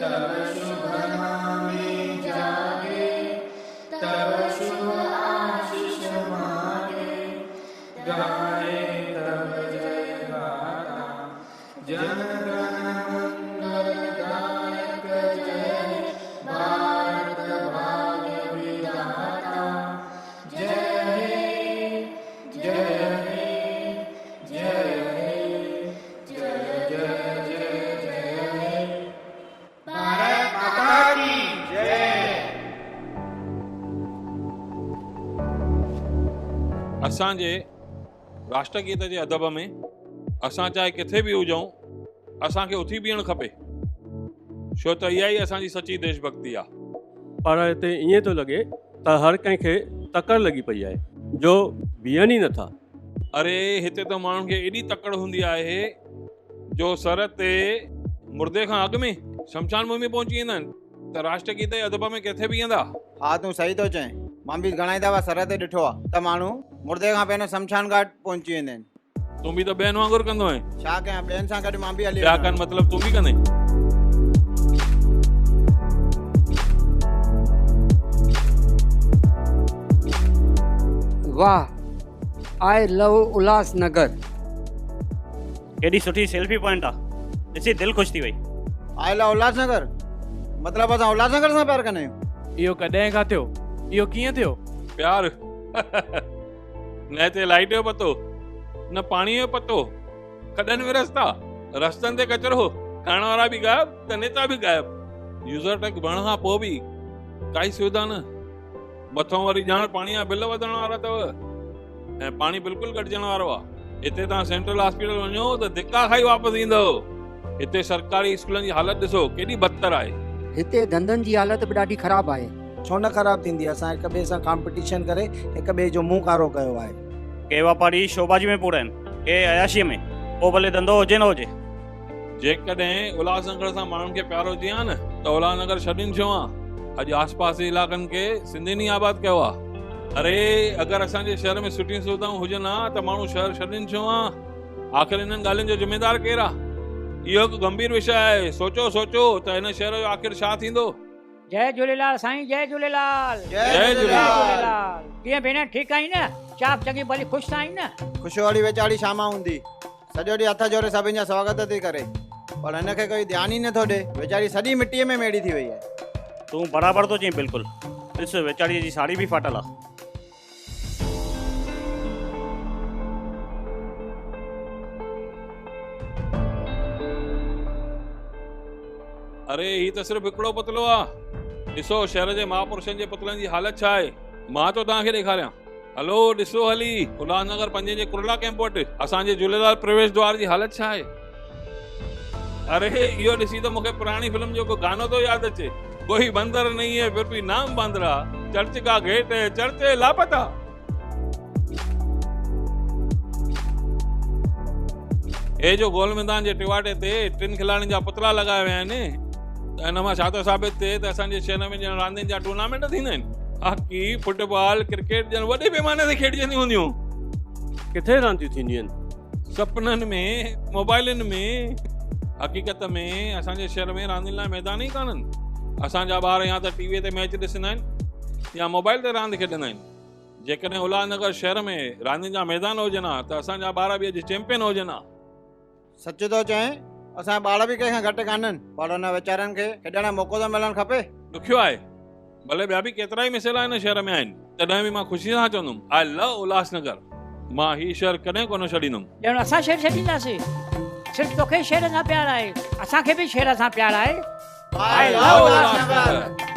तब शुभ नामे जागे, तब शुभ आशीष मागे, गाए तब जय गाता, जन गण मंगलदायक जय, भारत भाग्य विधाता, जय हे जय हे जय हे जय जय जय जय हे। भारत माता की जय। असांजे राष्ट्रगीत जे अदब में असां चाहे किथे बि हुजूं असांखे उथी बीहणु खपे, छो त इहा ई असांजी सची देशभक्ति आहे। पर हिते ईअं थो लॻे त हर कंहिंखे तकड़ लॻी पई आहे जो बीहनि ई नथा। अरे हिते त माण्हुनि खे एॾी तकड़ हूंदी आहे जो सर ते मुर्दे खां अॻु में शमशान भूमि पहुची वेंदा आहिनि, त राष्ट्रगीत जे अदब में किथे बीहंदा? हा तूं सही थो चएं, मां बि घणाई दफ़ा सर ते ॾिठो आहे त माण्हू मुर्दे खां पहिरियों शमशान घाट पहुची वेंदा आहिनि। तूं बि त ॿियनि वांगुरु कंदो आहीं। छा कयां, ॿियनि सां गॾु मां बि हली छा कनि मतिलबु तूं बि कंदे? वाह, आई लव उल्हासनगर। केॾी सुठी सेल्फी पॉइंट आहे, ॾिसी दिलि ख़ुशि थी वई। आयल आहे उल्हासनगर, मतिलबु असां उल्हासनगर सां प्यार कंदा आहियूं। इहो कॾहिं खां थियो? इहो कीअं थियो? प्यार न हिते लाइट जो पतो, न पाणी जो पतो, खॾनि में रस्ता, रस्तनि ते कचिरो, खाइण वारा बि गायब त नेता बि गायब। यूज़र टैक्स भरण खां पोइ बि काई सुविधा न, मथां वरी ॼाण पाणी जा बिल वधण वारा अथव ऐं पाणी बिल्कुलु घटिजण वारो आहे। हिते तव्हां सेंट्रल हॉस्पिटल वञो त धिका खाई वापसि ईंदव। हिते सरकारी स्कूलनि जी हालत ॾिसो केॾी बदतर आहे। हिते धंधनि जी हालत बि ॾाढी ख़राबु आहे। छो न ख़राबु थींदी? असां हिक ॿिए सां कॉम्पिटिशन करे हिक ॿिए जो मुंहुं कारो कयो आहे। के वापारी शोबाजी में पूरा आहिनि, के अयाशीअ में, पोइ भले धंधो हुजे न हुजे। जेकॾहिं उल्हासनगर सां माण्हुनि खे प्यार हुजे हा न त उल्हासनगर छॾीनि छो आहे? अॼु आसपास जे इलाइक़नि खे सिंधियुनि ई आबाद कयो आहे। अरे अगरि असांजे शहर में सुठियूं सुविधाऊं हुजनि हा त माण्हू शहर छॾीनि छो आहे? आख़िर हिननि ॻाल्हियुनि जो ज़िम्मेदार केरु आहे? इहो हिकु गंभीर विषय आहे। सोचो सोचो त हिन शहर जो आख़िर छा थींदो? जय झूलेलाल साईं, जय झूलेलाल। जय झूलेलाल। कीअं भेण ठीकु आहीं न? चाप चङी भली ख़ुशि आहीं न? ख़ुशी वारी वेचारी शामा हूंदी, सॼो ॾींहुं हथ जोड़े सभिनि जा स्वागत थी करे, पर हिनखे कोई ध्यानु ई नथो ॾे। वेचारी सॼी मिटीअ में मेड़ी थी वई आहे। तूं बराबरि थो चईं बिल्कुलु। ॾिस वेचारीअ जी साड़ी बि फाटल आहे। अरे ही त सिर्फ़ु हिकिड़ो पुतलो आहे। ॾिसो शहर जे महापुरुषनि जे पुतलनि जी हालत छा आहे। मां तो तव्हांखे ॾेखारियां। हलो ॾिसो हली उल्हासनगर 5 जे कुरला कैंप वटि असांजे झूलेलाल प्रवेश द्वार जी हालत छा आहे। अरे इहो ॾिसी त मूंखे पुराणी फिल्म जो को गानो तो यादि अचे, कोई बंदर नहीं है फिर भी नाम बांद्रा, चर्च का गेट है चर्च लापता। हे जो गोल मैदान जे टिवाटे ते 3 खिलाड़ियुनि जा पुतला लॻाया विया आहिनि, त हिन मां छा थो साबित थिए त असांजे शहर में ॼण रांदियुनि जा टूर्नामेंट थींदा आहिनि। हॉकी, फुटबॉल, क्रिकेट ॼण वॾे पैमाने ते खेॾिजंदियूं हूंदियूं। किथे रांदियूं थींदियूं आहिनि? सपननि में, मोबाइलनि में। हक़ीक़त में असांजे शहर में रांदियुनि लाइ मैदान ई कान्हनि। असांजा ॿार या त टीवीअ ते मैच ॾिसंदा आहिनि या मोबाइल ते रांदि खेॾंदा आहिनि। जेकॾहिं उल्हासनगर शहर में रांदियुनि जा मैदान हुजनि हा त असांजा ॿार बि अॼु चैंपियन हुजनि हा। सच थो चएं, असांजा ॿार बि कंहिंखां घटि कान्हनि, पर हुन वीचारनि खे खेॾण जो मौक़ो त मिलणु खपे। ॾुखियो आहे, भले ॿिया बि केतिरा ई मसइला हिन शहर में आहिनि, तॾहिं बि मां ख़ुशी सां चवंदुमि आई लव उल्हासनगर। मां ही शहर कॾहिं कोन छॾींदुमि। ॼण असां शहर छॾींदासीं? सिर्फ़ु तोखे शहर सां प्यार आहे, असांखे बि शहर सां प्यार आहे। I love Ulhasnagar.